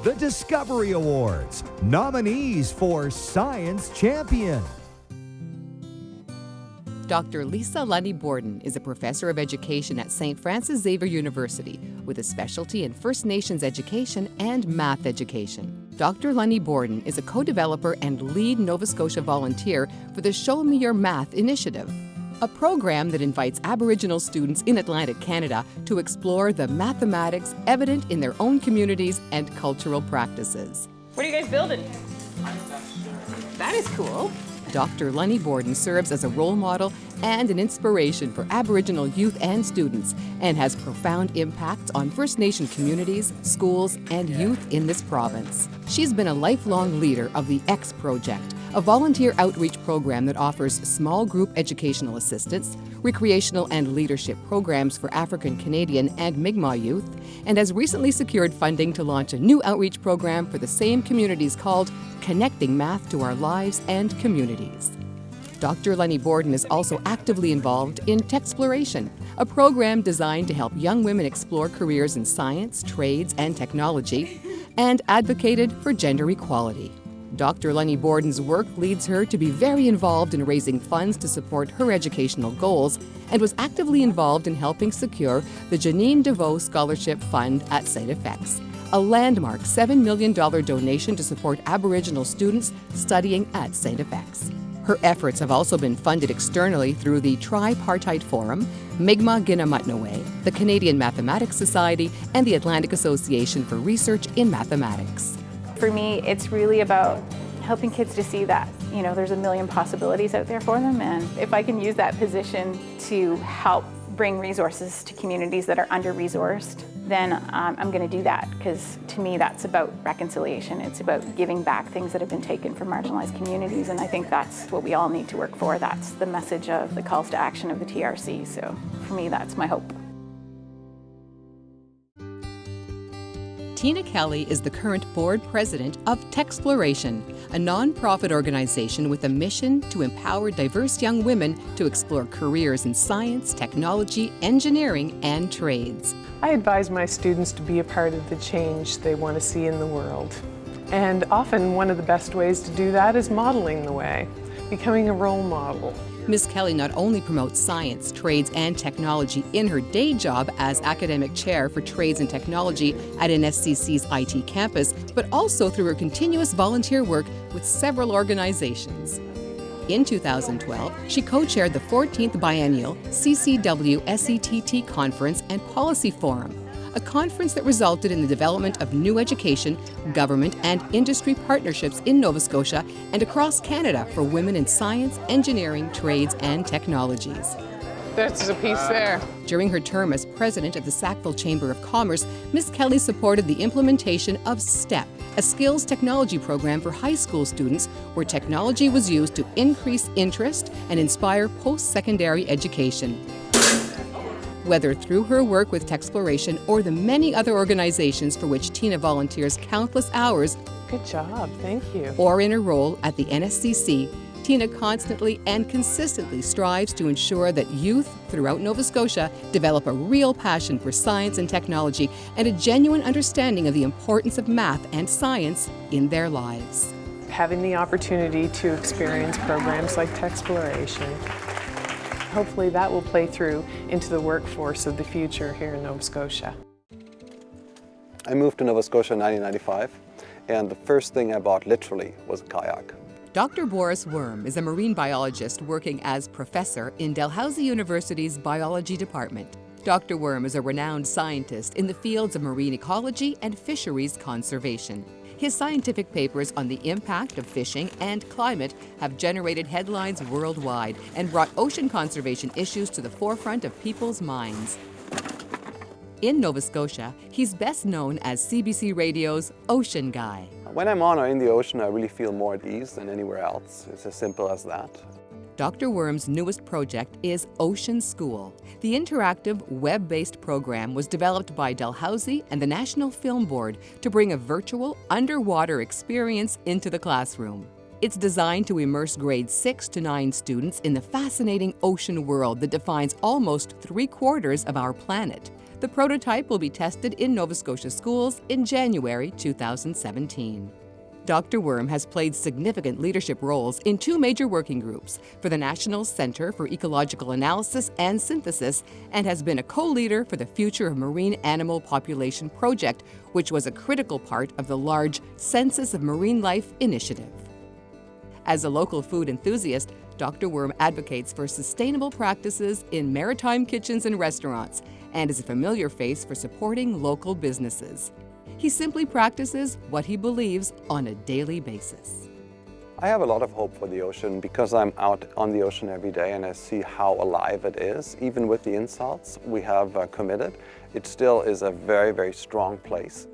the Discovery Awards, nominees for Science Champion. Dr. Liesl Borden is a professor of education at St. Francis Xavier University with a specialty in First Nations education and math education. Dr. Borden is a co-developer and lead Nova Scotia volunteer for the Show Me Your Math initiative, a program that invites Aboriginal students in Atlantic Canada to explore the mathematics evident in their own communities and cultural practices. What are you guys building? That is cool. Dr. Borden serves as a role model and an inspiration for Aboriginal youth and students and has profound impacts on First Nation communities, schools, and youth in this province. She's been a lifelong leader of the X Project, a volunteer outreach program that offers small group educational assistance, recreational and leadership programs for African Canadian and Mi'kmaq youth, and has recently secured funding to launch a new outreach program for the same communities called Connecting Math to Our Lives and Communities. Dr. Borden is also actively involved in Techsploration, a program designed to help young women explore careers in science, trades, and technology, and advocated for gender equality. Dr. Borden's work leads her to be very involved in raising funds to support her educational goals and was actively involved in helping secure the Janine DeVoe Scholarship Fund at St. FX, a landmark $7 million donation to support Aboriginal students studying at St. FX. Her efforts have also been funded externally through the Tripartite Forum, Mi'kmaq Ginamutnaway, the Canadian Mathematics Society, and the Atlantic Association for Research in Mathematics. For me, it's really about helping kids to see that, there's a million possibilities out there for them, and if I can use that position to help bring resources to communities that are under-resourced, then I'm going to do that, because to me that's about reconciliation. It's about giving back things that have been taken from marginalized communities, and I think that's what we all need to work for. That's the message of the calls to action of the TRC, so for me that's my hope. Tina Kelly is the current board president of Techsploration, a non-profit organization with a mission to empower diverse young women to explore careers in science, technology, engineering, and trades. I advise my students to be a part of the change they want to see in the world. And often one of the best ways to do that is modeling the way, becoming a role model. Ms. Kelly not only promotes science, trades, and technology in her day job as academic chair for trades and technology at NSCC's IT campus, but also through her continuous volunteer work with several organizations. In 2012, she co-chaired the 14th Biennial CCW SETT Conference and Policy Forum, a conference that resulted in the development of new education, government, and industry partnerships in Nova Scotia and across Canada for women in science, engineering, trades, and technologies. There's a piece there. During her term as president of the Sackville Chamber of Commerce, Ms. Kelly supported the implementation of STEP, a skills technology program for high school students where technology was used to increase interest and inspire post-secondary education. Whether through her work with Techsploration or the many other organizations for which Tina volunteers countless hours, Good job, thank you. Or in her role at the NSCC, Tina constantly and consistently strives to ensure that youth throughout Nova Scotia develop a real passion for science and technology and a genuine understanding of the importance of math and science in their lives. Having the opportunity to experience programs like Techsploration, hopefully that will play through into the workforce of the future here in Nova Scotia. I moved to Nova Scotia in 1995, and the first thing I bought literally was a kayak. Dr. Boris Worm is a marine biologist working as professor in Dalhousie University's biology department. Dr. Worm is a renowned scientist in the fields of marine ecology and fisheries conservation. His scientific papers on the impact of fishing and climate have generated headlines worldwide and brought ocean conservation issues to the forefront of people's minds. In Nova Scotia, he's best known as CBC Radio's Ocean Guy. When I'm on or in the ocean, I really feel more at ease than anywhere else. It's as simple as that. Dr. Worm's newest project is Ocean School. The interactive, web-based program was developed by Dalhousie and the National Film Board to bring a virtual, underwater experience into the classroom. It's designed to immerse grades 6 to 9 students in the fascinating ocean world that defines almost 3/4 of our planet. The prototype will be tested in Nova Scotia schools in January 2017. Dr. Worm has played significant leadership roles in two major working groups for the National Centre for Ecological Analysis and Synthesis and has been a co-leader for the Future of Marine Animal Population project, which was a critical part of the large Census of Marine Life initiative. As a local food enthusiast, Dr. Worm advocates for sustainable practices in maritime kitchens and restaurants and is a familiar face for supporting local businesses. He simply practices what he believes on a daily basis. I have a lot of hope for the ocean because I'm out on the ocean every day and I see how alive it is. Even with the insults we have committed, it still is a very, very strong place.